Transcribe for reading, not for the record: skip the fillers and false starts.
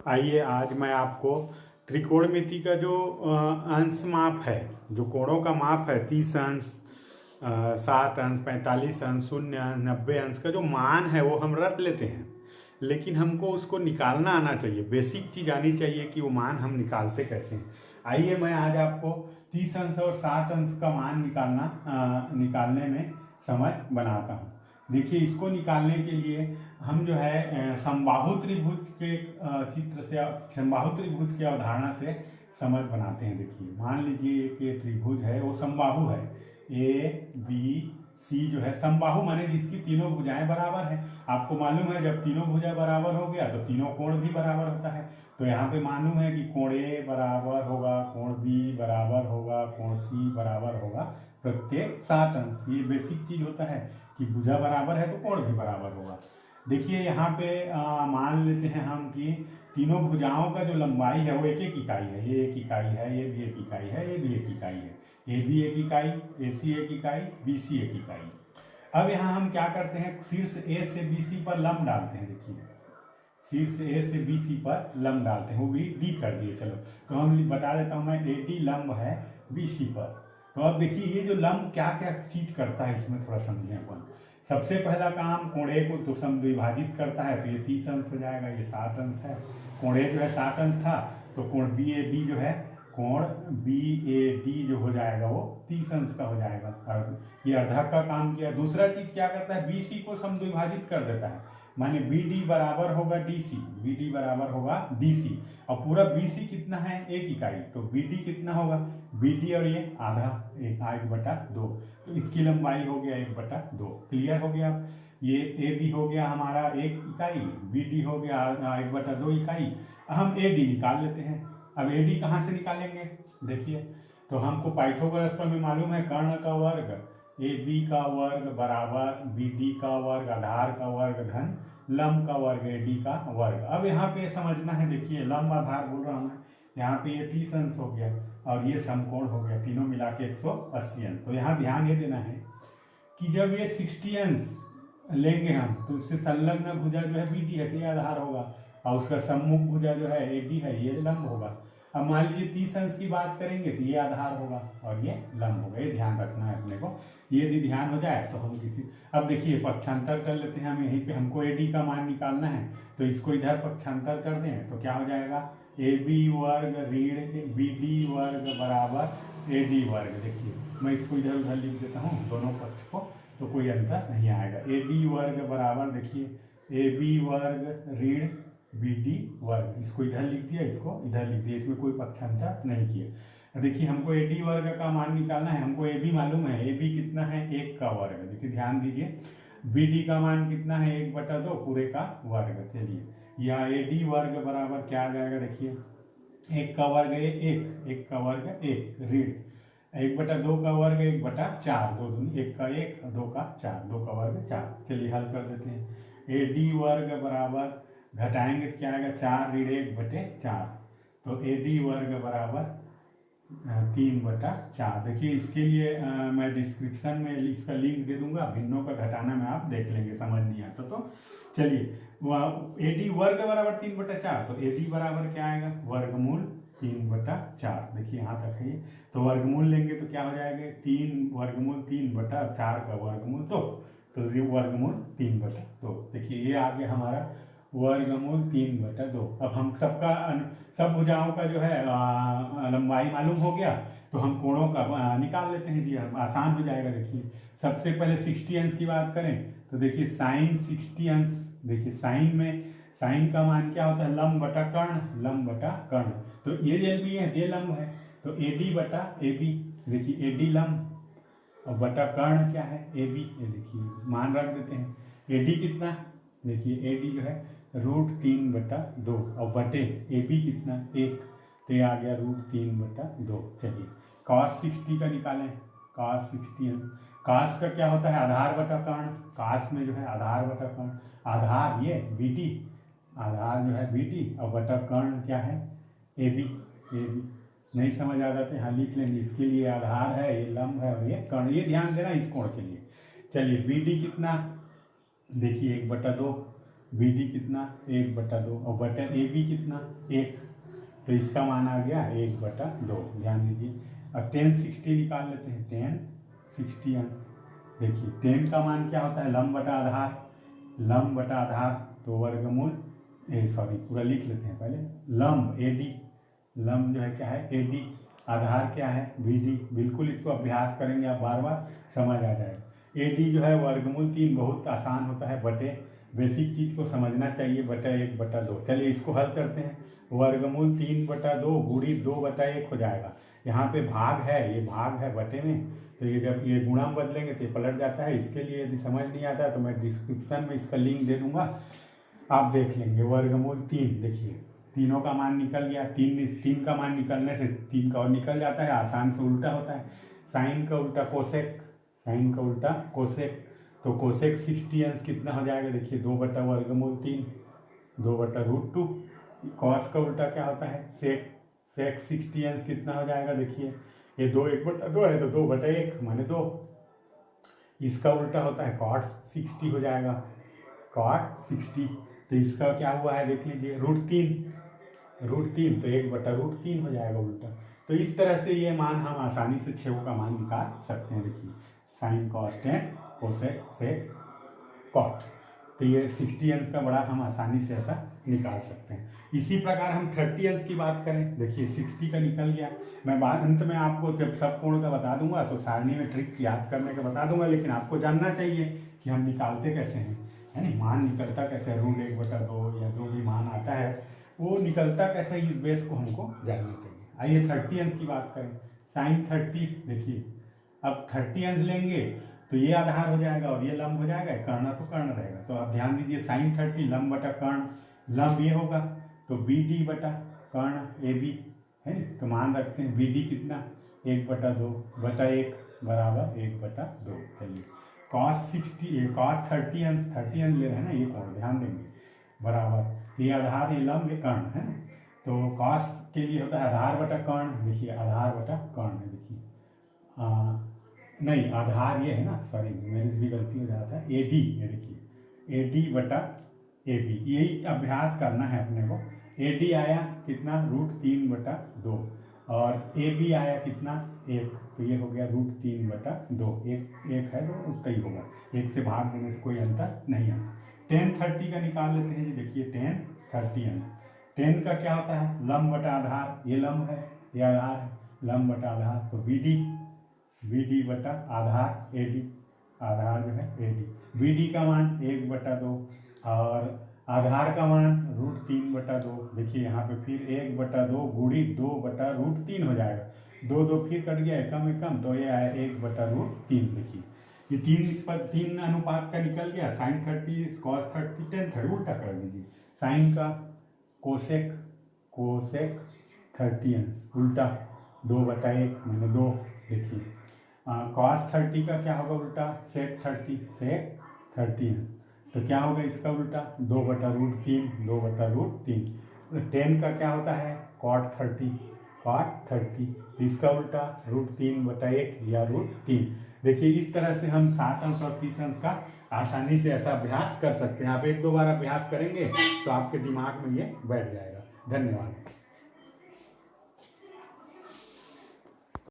आइए आज मैं आपको त्रिकोणमिति का जो अंश माप है, जो कोणों का माप है, 30 अंश, 60 अंश, 45 अंश, 0 अंश, 90 अंश का जो मान है वो हम रट लेते हैं, लेकिन हमको उसको निकालना आना चाहिए। बेसिक चीज़ आनी चाहिए कि वो मान हम निकालते कैसे हैं। आइए मैं आज आपको 30 अंश और 60 अंश का मान निकालने में समझ बनाता हूँ। देखिए, इसको निकालने के लिए हम जो है समबाहु त्रिभुज के चित्र से, समबाहु त्रिभुज की अवधारणा से समझ बनाते हैं। देखिए, मान लीजिए कि त्रिभुज है, वो समबाहु है, ए बी सी जो है समबाहु माने जिसकी तीनों भुजाएं बराबर हैं। आपको मालूम है जब तीनों भुजा बराबर हो गया तो तीनों कोण भी बराबर होता है। तो यहाँ पे मालूम है कि कोण ए बराबर होगा, कोण बी बराबर होगा, कोण सी बराबर होगा प्रत्येक 60 अंश। ये बेसिक चीज होता है कि भुजा बराबर है तो कोण भी बराबर होगा। देखिए यहाँ पे मान लेते हैं हम कि तीनों भुजाओं का जो लंबाई है वो एक एक इकाई है। ये एक इकाई है, ये भी एक इकाई है, ये भी एक इकाई है, ए बी एक इकाई, ए सी एक इकाई, बी सी एक इकाई। अब यहाँ हम क्या करते हैं, शीर्ष ए से बी सी पर लंब डालते हैं। देखिए, शीर्ष ए से बी सी पर लंब डालते हैं, वो भी डी कर दिए। चलो तो हम बता देता हूँ मैं, ए डी लंब है बी सी पर। तो अब देखिए ये जो लंब क्या क्या चीज करता है, इसमें थोड़ा समझें अपन। सबसे पहला काम, कोण ए को तो समद्विभाजित करता है, तो ये 30 अंश हो जाएगा, ये 60 अंश है। कोण ए जो है 60 अंश था, तो कोण बी ए डी जो है, कोण बी ए डी जो हो जाएगा वो 30 अंश का हो जाएगा। और ये अर्धक का काम किया। दूसरा चीज क्या करता है, बी सी को समद्विभाजित कर देता है, माने बी डी बराबर होगा डी सी, बी डी बराबर होगा डी सी। और पूरा बी सी कितना है, एक इकाई, तो बी डी कितना होगा, बी डी और ये आधा, 1/2। तो इसकी लंबाई हो गया 1/2। क्लियर हो गया। ये ए बी हो गया हमारा 1 इकाई, बी डी हो गया 1/2 इकाई। हम ए डी निकाल लेते हैं। अब ए डी कहाँ से निकालेंगे, देखिए, तो हमको पाइथागोरस पर में मालूम है, कर्ण का वर्ग ए बी का वर्ग बराबर बी डी का वर्ग आधार का वर्ग धन लंब का वर्ग ए डी का वर्ग। अब यहाँ पे समझना है, देखिए लंब आधार बोल रहा हूँ मैं, यहाँ पे ये 30 अंश हो गया और ये समकोण हो गया, तीनों मिला के 180 अंश। तो यहाँ ध्यान ये देना है कि जब ये 60 अंश लेंगे हम, तो उससे संलग्न भुजा जो है बी डी है, तो ये आधार होगा, और उसका सम्मुख भुजा जो है ए डी है, ये लंब होगा। अब मान लीजिए 30 अंश की बात करेंगे तो ये आधार होगा और ये लंब होगा। ये ध्यान रखना है अपने को। ये यदि ध्यान हो जाए तो हम किसी, अब देखिए पक्षांतर कर लेते हैं हम। यहीं पे हमको ए डी का मान निकालना है, तो इसको इधर पक्षांतर कर दें तो क्या हो जाएगा, ए बी वर्ग ऋण बी डी वर्ग बराबर ए डी वर्ग। देखिए मैं इसको इधर उधर लिख देता हूँ दोनों पक्ष को, तो कोई अंतर नहीं आएगा। ए बी वर्ग बराबर, देखिए ए बी वर्ग ऋण बी डी वर्ग, इसको इधर लिख दिया, इसको इधर लिख दिया, इसमें कोई पक्षांतर नहीं किया। देखिए हमको ए डी वर्ग का मान निकालना है। हमको ए बी मालूम है, ए बी कितना है, 1 का वर्ग। देखिए ध्यान दीजिए, बी डी का मान कितना है, 1/2 पूरे का वर्ग। चलिए यहाँ ए डी वर्ग बराबर क्या आ जाएगा, देखिए 1 का वर्ग 1 का वर्ग 1 ऋण 1/2 का वर्ग 1/4, 2 दूनी 1 का 1, 2 का 4, 2 का वर्ग 4। चलिए हल कर देते हैं। ए डी वर्ग बराबर, घटाएंगे तो क्या आएगा, 4 ऋण 1/4, तो ए डी वर्ग बराबर 3/4। देखिए इसके लिए मैं डिस्क्रिप्शन में इसका लिंक दे दूंगा, भिन्नों का घटाना में आप देख लेंगे, समझ नहीं आता तो। चलिए ए डी वर्ग बराबर 3/4, तो ए डी बराबर क्या आएगा, वर्गमूल 3/4। देखिए यहाँ तक है ये, तो वर्गमूल लेंगे तो क्या हो जाएगा, 3 वर्गमूल 3/4 का वर्गमूल 2, तो वर्गमूल 3/2। देखिए ये आ गया हमारा वर्गमूल 3/2। अब हम सब भुजाओं का जो है लंबाई मालूम हो गया, तो हम कोणों का निकाल लेते हैं जी, आसान हो जाएगा। देखिए सबसे पहले 60 अंश की बात करें तो देखिए साइन 60 अंश। देखिए साइन में, साइन का मान क्या होता है, लंब बटा कर्ण, लंब बटा कर्ण। तो ये एल बी है, ये लंब है, तो ए डी बटा ए बी। देखिए ए डी लंब और बटा कर्ण क्या है, ए बी। ये देखिए मान रख देते हैं, ए डी कितना, देखिए ए डी जो है √3/2 और बटे ए बी कितना, 1, तो ये आ गया √3/2। चलिए cos 60 का निकालें, cos 60, cos का क्या होता है, आधार बटा कर्ण। cos में जो है आधार बटा कर्ण, आधार ये बी डी, आधार जो है बी डी और बटा कर्ण क्या है, ए बी। नहीं समझ आ जाते यहाँ लिख लेंगे, इसके लिए आधार है, ये लंब है और ये कर्ण। ये ध्यान देना इस कोण के लिए। चलिए बी डी कितना, देखिए 1/2 बी डी कितना 1/2 और बटा ए बी कितना 1, तो इसका मान आ गया 1/2। ध्यान दीजिए। अब 10/60 निकाल लेते हैं। 10/60 अंश। देखिए 10 का मान क्या होता है, लंब बटा आधार, लंब बटा आधार, तो वर्गमूल पूरा लिख लेते हैं पहले। लंब ए डी, लंब जो है क्या है ए डी, आधार क्या है बी डी। बिल्कुल इसको अभ्यास करेंगे आप बार बार समझ आ जाएगा। ए डी जो है वर्गमूल 3, बहुत आसान होता है, बटे बेसिक चीज़ को समझना चाहिए, बटा 1/2। चलिए इसको हल करते हैं। वर्गमूल 3/2 गुणी 2/1 हो जाएगा। यहाँ पे भाग है, ये भाग है बटे में, तो ये जब ये गुणा में बदलेंगे तो ये पलट जाता है। इसके लिए यदि समझ नहीं आता है तो मैं डिस्क्रिप्शन में इसका लिंक दे दूंगा, आप देख लेंगे। वर्गमूल 3, देखिए तीनों का मान निकल गया। 3 का मान निकलने से 3 का और निकल जाता है, आसान से उल्टा होता है। साइन का उल्टा कोसेक, साइन का उल्टा कोसेक, तो कोसेक 60 अंश कितना हो जाएगा, देखिए 2/√3, 2/√2। कॉस का उल्टा क्या होता है सेक, सेक 60 अंश कितना हो जाएगा, देखिए ये 2 1/2 है तो 2/1 माने 2। इसका उल्टा होता है कॉट 60 हो जाएगा, कॉट 60, तो इसका क्या हुआ है देख लीजिए √3, तो 1/√3 हो जाएगा उल्टा। तो इस तरह से ये मान हम आसानी से 6 का मान निकाल सकते हैं। देखिए sine cos tan cosec sec cot, तो ये 60 अंश का बड़ा हम आसानी से ऐसा निकाल सकते हैं। इसी प्रकार हम 30 अंश की बात करें, देखिए 60 का निकल गया। मैं बाद अंत में आपको जब सब कोण का बता दूंगा तो सारणी में ट्रिक याद करने का बता दूंगा, लेकिन आपको जानना चाहिए कि हम निकालते कैसे हैं, है ना। मान निकलता कैसे है, √1/2 या जो भी मान आता है वो निकलता कैसे है, इस बेस को हमको जानना चाहिए। आइए 30 अंश की बात करें। साइन 30, देखिए अब 30 अंश लेंगे तो ये आधार हो जाएगा और ये लंब हो जाएगा, कर्ण तो कर्ण रहेगा। तो आप ध्यान दीजिए साइन 30 लंब बटा कर्ण, लंब ये होगा तो बी डी बटा कर्ण ए बी है, तो मान रखते हैं बी डी कितना 1/2/1 बराबर 1/2। चलिए cos 30 अंश ले रहे हैं ना, ये कोण ध्यान देंगे बराबर, ये आधार ये लंब ये कर्ण है, तो cos के लिए होता है आधार बटा कर्ण। देखिए आधार बटा कर्ण है, देखिए नहीं आधार ये है ना, सॉरी मेरे से भी गलती हो जाता है, ए डी, ये देखिए ए डी बटा ए बी, यही अभ्यास करना है अपने को। ए डी आया कितना √3/2 और ए बी आया कितना 1, तो ये हो गया √3/2, एक है तो उतना ही होगा, 1 से भाग देने से कोई अंतर नहीं आता। 10/30 का निकाल लेते हैं जी, देखिए 10/30 10 का क्या होता है लंब बटा आधार, ये लंब है ये आधार है, लंब बटा आधार, तो बी डी बटा आधार ए डी, आधार जो है ए डी, बी डी का मान 1/2 और आधार का मान √3/2। देखिए यहाँ पे फिर 1/2 गुणी 2/√3 हो जाएगा, 2 फिर कट गया, एकम तो ये आया 1/√3। देखिए ये 3 अनुपात का निकल गया। साइन 30 कॉस 30 टेन 30 उल्टा कर दीजिए, साइन का कोसेक 30 अंश उल्टा 2/1 मैंने 2। देखिए कॉस 30 का क्या होगा उल्टा सेक 30 अंश, तो क्या होगा इसका उल्टा 2/√3 2/√3। 10 का क्या होता है कॉट 30, तो इसका उल्टा √3/1 या √3। देखिए इस तरह से हम 60 अंश और 30 अंश का आसानी से ऐसा अभ्यास कर सकते हैं। आप 1-2 बार अभ्यास करेंगे तो आपके दिमाग में ये बैठ जाएगा। धन्यवाद।